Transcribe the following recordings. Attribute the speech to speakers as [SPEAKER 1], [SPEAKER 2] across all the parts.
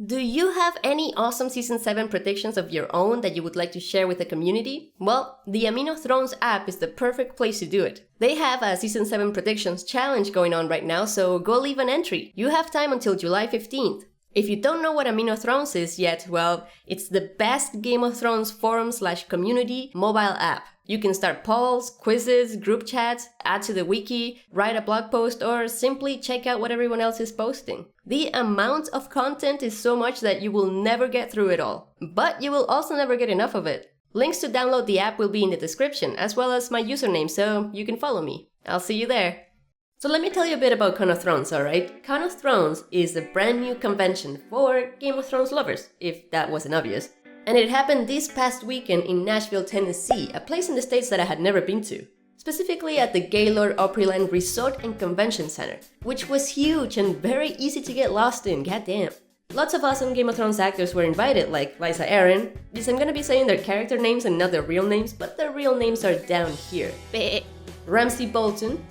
[SPEAKER 1] Do you have any awesome Season 7 predictions of your own that you would like to share with the community? Well, the Amino Thrones app is the perfect place to do it. They have a Season 7 predictions challenge going on right now, so go leave an entry. You have time until July 15th. If you don't know what Amino Thrones is yet, well, it's the best Game of Thrones forum/community mobile app. You can start polls, quizzes, group chats, add to the wiki, write a blog post, or simply check out what everyone else is posting. The amount of content is so much that you will never get through it all. But you will also never get enough of it. Links to download the app will be in the description, as well as my username, so you can follow me. I'll see you there. So let me tell you a bit about Con of Thrones, alright? Con of Thrones is a brand new convention for Game of Thrones lovers, if that wasn't obvious. And it happened this past weekend in Nashville, Tennessee, a place in the States that I had never been to. Specifically at the Gaylord Opryland Resort and Convention Center, which was huge and very easy to get lost in, goddamn. Lots of awesome Game of Thrones actors were invited, like Lysa Arryn. Yes, I'm gonna be saying their character names and not their real names, but their real names are down here. Ramsay Bolton.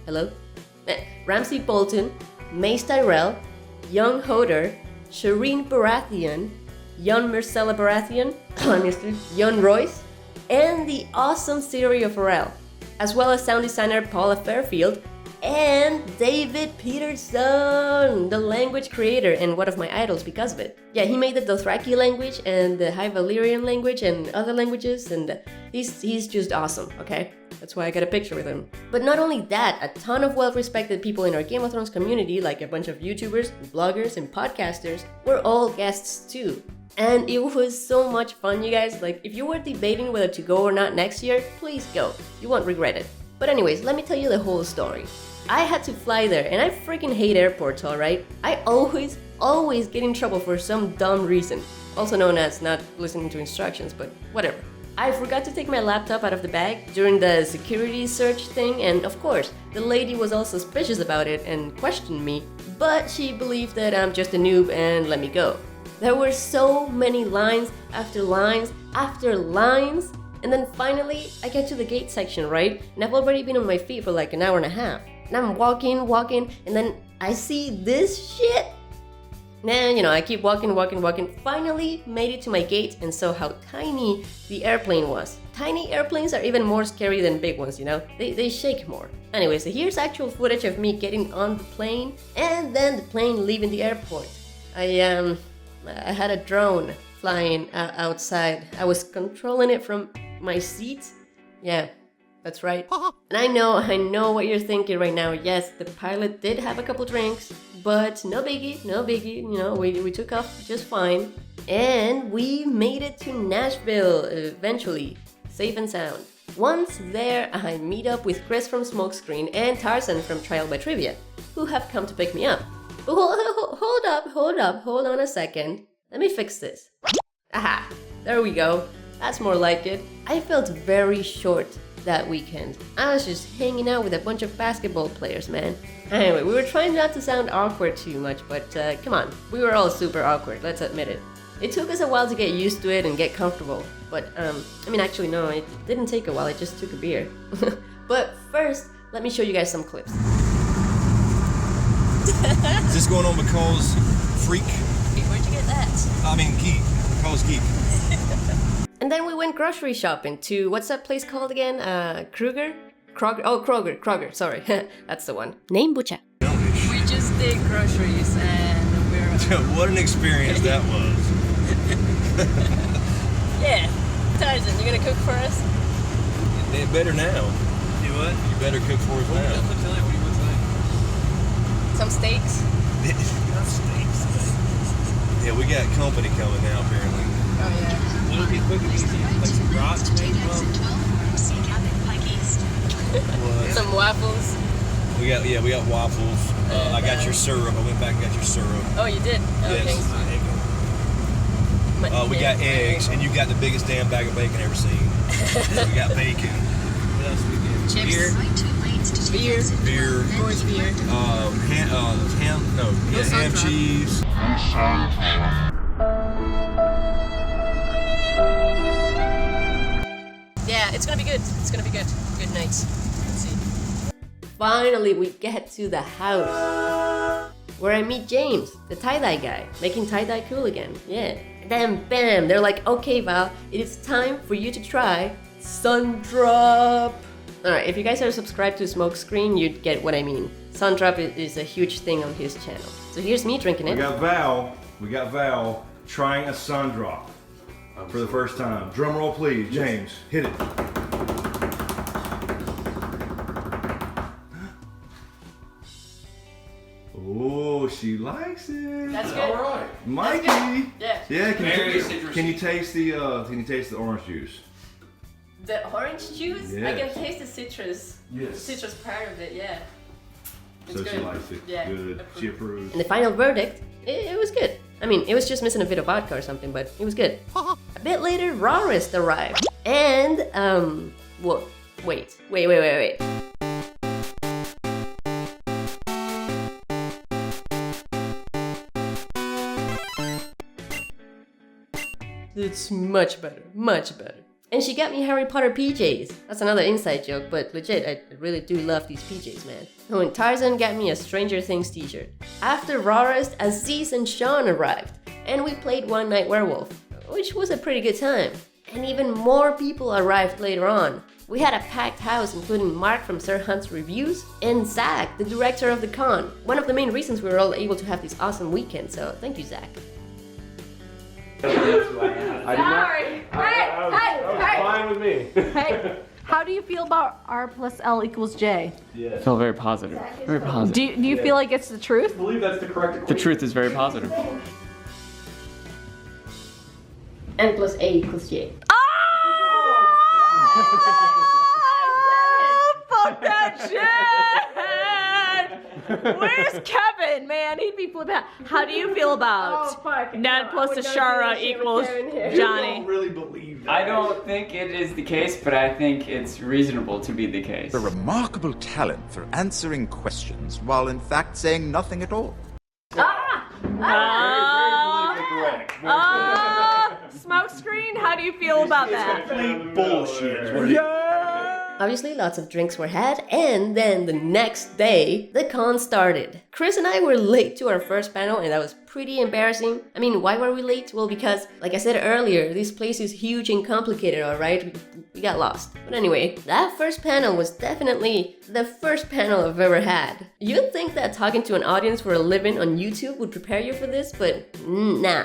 [SPEAKER 1] Hello? Ramsay Bolton, Mace Tyrell, Young Hodor, Shireen Baratheon, Jon Myrcella Baratheon, Jon Royce, and the awesome Syrio Forel, as well as sound designer Paula Fairfield and David Peterson, the language creator and one of my idols because of it. Yeah, he made the Dothraki language and the High Valyrian language and other languages, and he's just awesome, okay? That's why I got a picture with him. But not only that, a ton of well-respected people in our Game of Thrones community, like a bunch of YouTubers, bloggers, and podcasters, were all guests too. And it was so much fun, you guys. Like, if you were debating whether to go or not next year, please go. You won't regret it. But anyways, let me tell you the whole story. I had to fly there, and I freaking hate airports, alright? I always get in trouble for some dumb reason. Also known as not listening to instructions, but whatever. I forgot to take my laptop out of the bag during the security search thing, and of course, the lady was all suspicious about it and questioned me, but she believed that I'm just a noob and let me go. There were so many lines after lines after lines, and then finally I get to the gate section, right? And I've already been on my feet for like an hour and a half. And I'm walking, and then I see this shit. And I keep walking, finally made it to my gate and saw how tiny the airplane was. Tiny airplanes are even more scary than big ones, They shake more. Anyway, so here's actual footage of me getting on the plane and then the plane leaving the airport. I had a drone flying outside. I was controlling it from my seat. Yeah, that's right. And I know what you're thinking right now. Yes, the pilot did have a couple drinks, but no biggie. We took off just fine. And we made it to Nashville eventually, safe and sound. Once there, I meet up with Chris from Smokescreen and Tarzan from Trial by Trivia, who have come to pick me up. But hold on a second. Let me fix this. Aha, there we go. That's more like it. I felt very short that weekend. I was just hanging out with a bunch of basketball players, man. Anyway, we were trying not to sound awkward too much, but come on, we were all super awkward, let's admit it. It took us a while to get used to it and get comfortable, but actually no, it didn't take a while, I just took a beer. But first, let me show you guys some clips.
[SPEAKER 2] Is this going on because Freak?
[SPEAKER 1] Where'd you get that?
[SPEAKER 2] Geek. Because Geek.
[SPEAKER 1] And then we went grocery shopping to, what's that place called again? Kroger? Kroger, sorry. That's the one. Name Butcha.
[SPEAKER 3] We just did groceries and we're...
[SPEAKER 2] What an experience that was.
[SPEAKER 3] Yeah. Tarzan, you gonna cook for us?
[SPEAKER 2] They better now.
[SPEAKER 4] Do what?
[SPEAKER 2] You better cook for us now.
[SPEAKER 4] What do you want tonight?
[SPEAKER 3] Some steaks?
[SPEAKER 4] Not steaks.
[SPEAKER 2] Yeah, we got company coming now apparently.
[SPEAKER 3] Oh yeah.
[SPEAKER 4] What'll be quick and easy? Like some brats, maybe?
[SPEAKER 3] Some waffles.
[SPEAKER 2] We got waffles. I got your syrup. I went back and got your syrup.
[SPEAKER 3] Oh, you did?
[SPEAKER 2] Yes. We got eggs, and you got the biggest damn bag of bacon ever seen. We got bacon.
[SPEAKER 4] What else we get?
[SPEAKER 3] Chips. Beer. Of course, beer.
[SPEAKER 2] Ham cheese.
[SPEAKER 3] Yeah, it's gonna be good. Good night. Let's see.
[SPEAKER 1] Finally, we get to the house. where I meet James, the tie-dye guy, making tie-dye cool again. Yeah. And then bam, they're like, okay Val, it is time for you to try Sun Drop. Alright, if you guys are subscribed to Smokescreen, you'd get what I mean. Sun Drop is a huge thing on his channel. So here's me drinking it.
[SPEAKER 2] We got Val trying a Sun Drop for the first time. Drum roll please, James, hit it. Oh, she likes it.
[SPEAKER 1] That's good.
[SPEAKER 4] All right.
[SPEAKER 2] Mikey.
[SPEAKER 1] Yeah.
[SPEAKER 2] Yeah,
[SPEAKER 4] Very
[SPEAKER 2] can
[SPEAKER 4] citrusy.
[SPEAKER 2] you taste the orange juice?
[SPEAKER 1] The orange juice? I
[SPEAKER 2] Yes.
[SPEAKER 1] can taste the citrus.
[SPEAKER 2] Yes.
[SPEAKER 1] Citrus part of it, yeah. It's
[SPEAKER 2] So she
[SPEAKER 1] good.
[SPEAKER 2] likes it.
[SPEAKER 1] Yeah.
[SPEAKER 2] Good. She approves.
[SPEAKER 1] And the final verdict, it was good. I mean, it was just missing a bit of vodka or something, but it was good. A bit later, Rawest arrived. And, well, wait. It's much better, much better. And she got me Harry Potter PJs. That's another inside joke, but legit, I really do love these PJs, man. Oh, and Tarzan got me a Stranger Things t-shirt. After Rawest, Aziz and Sean arrived, and we played One Night Werewolf, which was a pretty good time. And even more people arrived later on. We had a packed house, including Mark from Sir Hunt's Reviews, and Zach, the director of the con. One of the main reasons we were all able to have this awesome weekend, so thank you, Zach.
[SPEAKER 3] Sorry. Hey.
[SPEAKER 4] Fine with me.
[SPEAKER 3] Hey, how do you feel about R plus L equals J?
[SPEAKER 5] I feel very positive. Very positive.
[SPEAKER 3] Do you feel like it's the truth?
[SPEAKER 4] I believe that's the correct
[SPEAKER 5] The truth is very positive.
[SPEAKER 1] N plus A equals J.
[SPEAKER 3] Fuck that shit! Where's Kevin, man? He'd be flipping out. How do you feel about Ned plus Ashara equals Johnny?
[SPEAKER 4] really believe that.
[SPEAKER 5] I don't think it is the case, but I think it's reasonable to be the case.
[SPEAKER 6] A remarkable talent for answering questions while in fact saying nothing at all.
[SPEAKER 3] Smokescreen, how do you feel about that?
[SPEAKER 4] Complete bullshit.
[SPEAKER 1] Obviously, lots of drinks were had, and then the next day, the con started. Chris and I were late to our first panel, and that was pretty embarrassing. I mean, why were we late? Well, because, like I said earlier, this place is huge and complicated, alright? We got lost. But anyway, that first panel was definitely the first panel I've ever had. You'd think that talking to an audience for a living on YouTube would prepare you for this, but nah.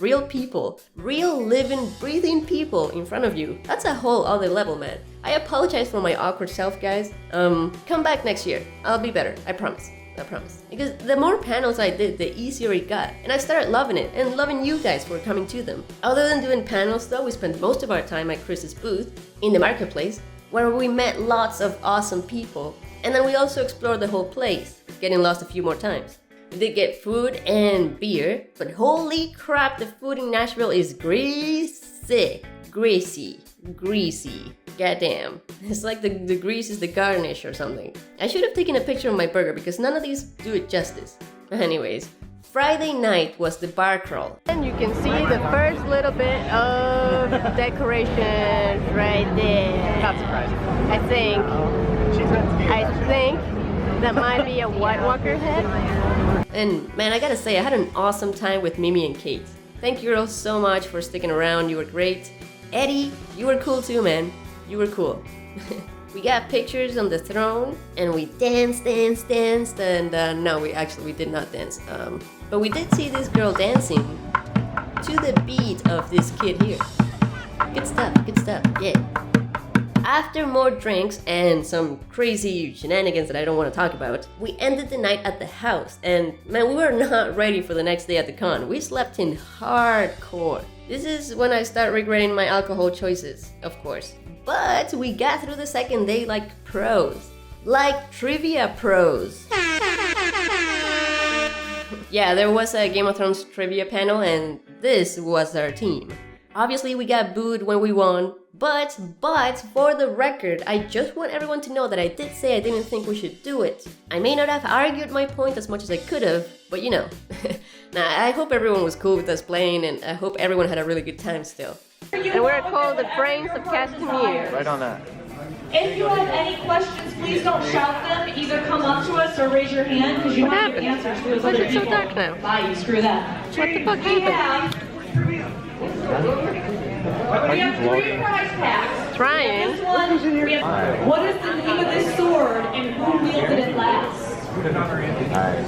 [SPEAKER 1] Real people, real living, breathing people in front of you. That's a whole other level, man. I apologize for my awkward self, guys. Come back next year. I'll be better. I promise. Because the more panels I did, the easier it got. And I started loving it, and loving you guys for coming to them. Other than doing panels though, we spent most of our time at Chris's booth, in the marketplace, where we met lots of awesome people. And then we also explored the whole place, getting lost a few more times. We did get food and beer, but holy crap, the food in Nashville is greasy. Goddamn. It's like the grease is the garnish or something. I should have taken a picture of my burger because none of these do it justice. Anyways, Friday night was the bar crawl. And you can see the first little bit of decoration right there.
[SPEAKER 5] Not surprising.
[SPEAKER 1] I think that might be a White Walker head. And man, I gotta say, I had an awesome time with Mimi and Kate. Thank you girls so much for sticking around, you were great. Eddie, you were cool too, man. You were cool. We got pictures on the throne, and we danced, and no, we did not dance. But we did see this girl dancing to the beat of this kid here. Good stuff, yeah. After more drinks and some crazy shenanigans that I don't want to talk about, we ended the night at the house, and man, we were not ready for the next day at the con. We slept in hardcore. This is when I start regretting my alcohol choices, of course. But we got through the second day like pros. Like trivia pros. Yeah, there was a Game of Thrones trivia panel, and this was our team. Obviously, we got booed when we won, but for the record, I just want everyone to know that I did say I didn't think we should do it. I may not have argued my point as much as I could have, but you know. Nah, I hope everyone was cool with us playing, and I hope everyone had a really good time still. And we're called the Brains of Castamere.
[SPEAKER 5] Right on that.
[SPEAKER 3] If you have any questions, please don't shout them. Either come up to us or raise your hand because you want to give answers to those
[SPEAKER 1] Why is
[SPEAKER 3] other
[SPEAKER 1] it so
[SPEAKER 3] people.
[SPEAKER 1] dark now?
[SPEAKER 3] Bye, you screw that.
[SPEAKER 1] What the fuck
[SPEAKER 3] We
[SPEAKER 1] happened?
[SPEAKER 3] have 3 prize packs.
[SPEAKER 1] Trying.
[SPEAKER 3] This one, we have, what is the name of this sword and who wielded it last?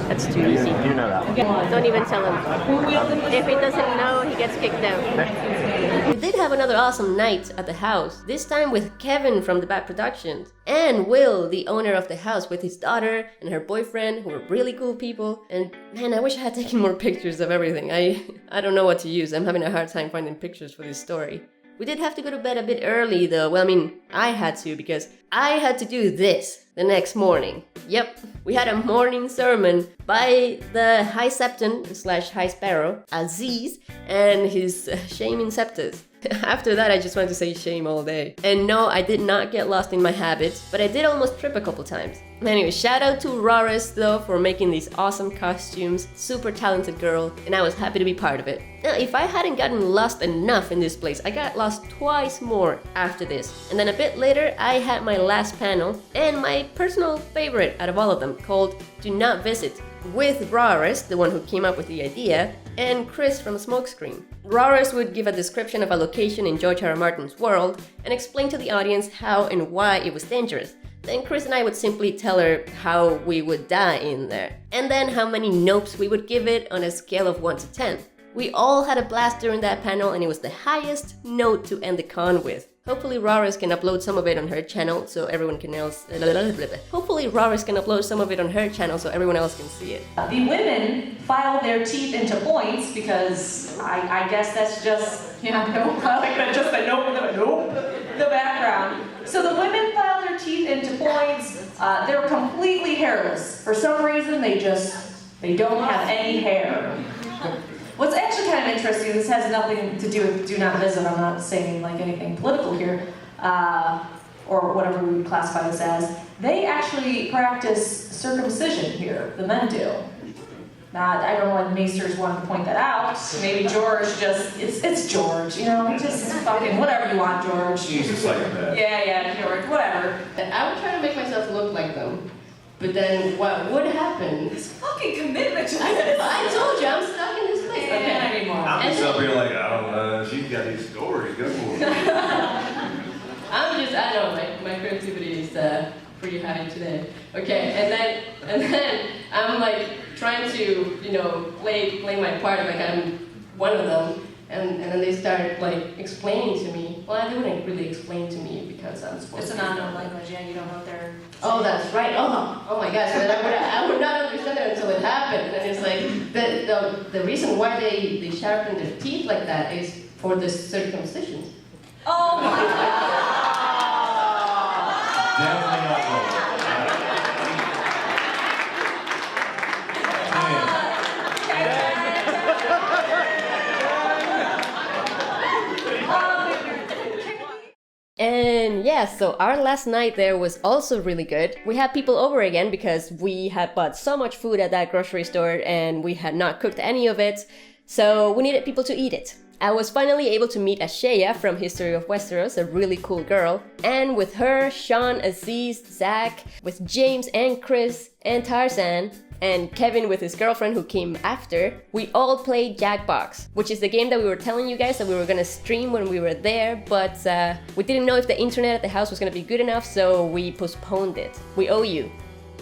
[SPEAKER 1] That's too easy.
[SPEAKER 7] You know that one.
[SPEAKER 1] Don't even tell him.
[SPEAKER 3] Who wielded this
[SPEAKER 1] If he doesn't know, he gets kicked out. We did have another awesome night at the house, this time with Kevin from the Bat Productions, and Will, the owner of the house, with his daughter and her boyfriend, who were really cool people. And man, I wish I had taken more pictures of everything. I don't know what to use. I'm having a hard time finding pictures for this story. We did have to go to bed a bit early though. Well, I mean, I had to because I had to do this the next morning. Yep, we had a morning sermon by the High Septon / High Sparrow, Aziz, and his Shame Inceptus. After that, I just wanted to say shame all day. And no, I did not get lost in my habits, but I did almost trip a couple times. Anyway, shout out to Raris though for making these awesome costumes. Super talented girl, and I was happy to be part of it. Now, if I hadn't gotten lost enough in this place, I got lost twice more after this. And then a bit later, I had my last panel, and my personal favorite out of all of them, called Do Not Visit, with Raris, the one who came up with the idea, and Chris from Smokescreen. Raris would give a description of a location in George R.R. Martin's world and explain to the audience how and why it was dangerous. Then Chris and I would simply tell her how we would die in there, and then how many nopes we would give it on a scale of 1 to 10. We all had a blast during that panel, and it was the highest note to end the con with. Hopefully Raris can upload some of it on her channel so everyone can else. Hopefully Raris can upload some of it on her channel so everyone else can see it.
[SPEAKER 3] The women filed their teeth into points because I guess that's just, I like that, just a nope, the background. So the women filed their teeth into points. They're completely hairless. For some reason, they don't have any hair. What's actually kind of interesting, this has nothing to do with Do Not Visit, I'm not saying like anything political here, or whatever we would classify this as. They actually practice circumcision here, the men do. Now, I don't know why the Maesters wanted to point that out. Maybe George just, it's George, just fucking whatever you want, George.
[SPEAKER 2] Jesus like that.
[SPEAKER 3] Yeah, George, whatever.
[SPEAKER 1] And I would try to make myself look like them. But then what would happen?
[SPEAKER 3] This fucking commitment to this.
[SPEAKER 1] I told you, I'm stuck in this place. Okay.
[SPEAKER 3] Not anymore.
[SPEAKER 2] I'm just up here like, I don't know, she's got these stories, go for it.
[SPEAKER 1] I don't know, my creativity is pretty high today. Okay, and then I'm like trying to, play my part like I'm one of them. And then they started like explaining to me. Well, they wouldn't really explain to me because I'm supposed
[SPEAKER 3] It's
[SPEAKER 1] to.
[SPEAKER 3] an unknown language, yeah, you don't know what they're...
[SPEAKER 1] Oh, that's right. Oh my gosh. So I would not understand it until it happened. And it's like the reason why they sharpen their teeth like that is for the circumcision.
[SPEAKER 3] Oh my god!
[SPEAKER 2] Definitely not wrong.
[SPEAKER 1] And yeah, so our last night there was also really good. We had people over again because we had bought so much food at that grocery store and we had not cooked any of it, so we needed people to eat it. I was finally able to meet Ashaya from History of Westeros, a really cool girl, and with her, Sean, Aziz, Zach, with James and Chris and Tarzan, and Kevin with his girlfriend who came after, we all played Jackbox, which is the game that we were telling you guys that we were gonna stream when we were there, but we didn't know if the internet at the house was gonna be good enough, so we postponed it. We owe you.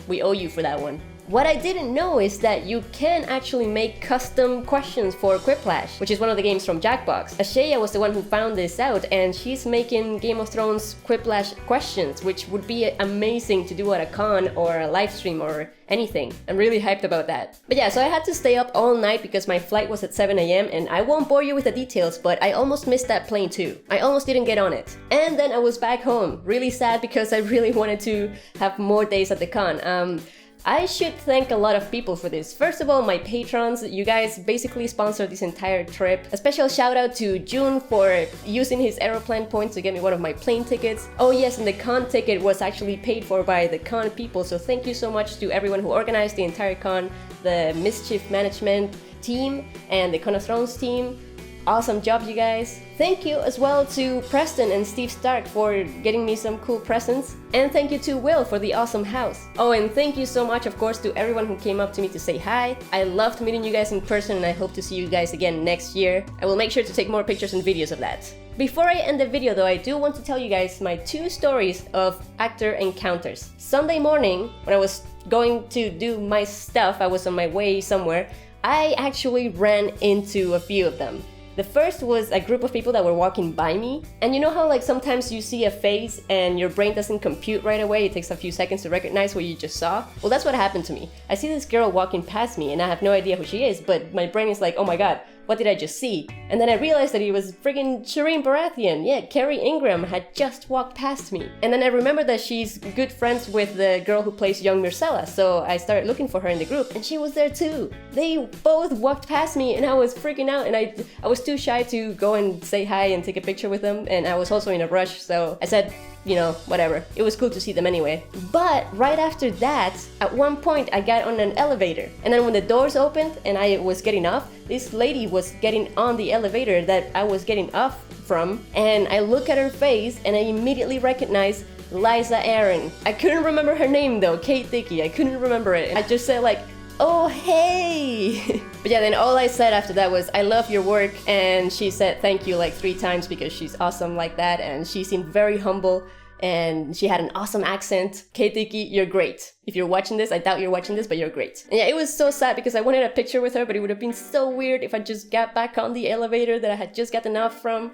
[SPEAKER 1] We owe you for that one. What I didn't know is that you can actually make custom questions for Quiplash, which is one of the games from Jackbox. Ashaya was the one who found this out, and she's making Game of Thrones Quiplash questions, which would be amazing to do at a con or a live stream or anything. I'm really hyped about that. But yeah, so I had to stay up all night because my flight was at 7 a.m. and I won't bore you with the details, but I almost missed that plane too. I almost didn't get on it. And then I was back home, really sad because I really wanted to have more days at the con. I should thank a lot of people for this. First of all, my patrons. You guys basically sponsored this entire trip. A special shout out to June for using his Aeroplan points to get me one of my plane tickets. Oh yes, and the con ticket was actually paid for by the con people, so thank you so much to everyone who organized the entire con, the Mischief Management team and the Con of Thrones team. Awesome job, you guys. Thank you as well to Preston and Steve Stark for getting me some cool presents. And thank you to Will for the awesome house. Oh, and thank you so much, of course, to everyone who came up to me to say hi. I loved meeting you guys in person, and I hope to see you guys again next year. I will make sure to take more pictures and videos of that. Before I end the video though, I do want to tell you guys my 2 stories of actor encounters. Sunday morning, when I was going to do my stuff, I was on my way somewhere, I actually ran into a few of them. The first was a group of people that were walking by me, and you know how like sometimes you see a face and your brain doesn't compute right away, it takes a few seconds to recognize what you just saw? Well, that's what happened to me. I see this girl walking past me and I have no idea who she is, but my brain is like, oh my god, what did I just see? And then I realized that it was friggin' Shireen Baratheon. Yeah, Carrie Ingram had just walked past me. And then I remembered that she's good friends with the girl who plays young Myrcella, so I started looking for her in the group, and she was there too. They both walked past me and I was freaking out, and I was too shy to go and say hi and take a picture with them, and I was also in a rush, so I said, you know, whatever. It was cool to see them anyway. But right after that, at one point I got on an elevator, and then when the doors opened and I was getting off, this lady was getting on the elevator that I was getting off from, and I look at her face and I immediately recognize Liza Aaron. I couldn't remember her name though, Kate Dickey, I couldn't remember it. I just said like, oh hey. But yeah, then all I said after that was, I love your work, and she said thank you like 3 times because she's awesome like that, and she seemed very humble, and she had an awesome accent. Kate Dickey, you're great. If you're watching this, I doubt you're watching this, but you're great. And yeah, it was so sad because I wanted a picture with her, but it would have been so weird if I just got back on the elevator that I had just gotten off from.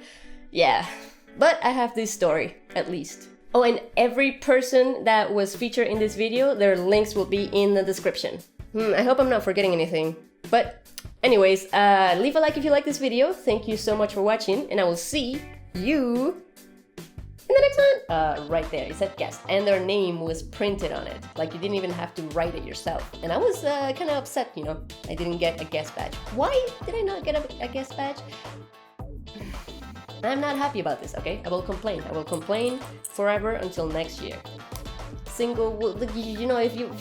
[SPEAKER 1] Yeah, but I have this story, at least. Oh, and every person that was featured in this video, their links will be in the description. I hope I'm not forgetting anything. But anyways, leave a like if you like this video. Thank you so much for watching, and I will see you in the next one. Right there, it said guest, and their name was printed on it. Like you didn't even have to write it yourself. And I was kind of upset, you know, I didn't get a guest badge. Why did I not get a guest badge? I'm not happy about this, okay? I will complain. I will complain forever until next year. Single, you know, if you...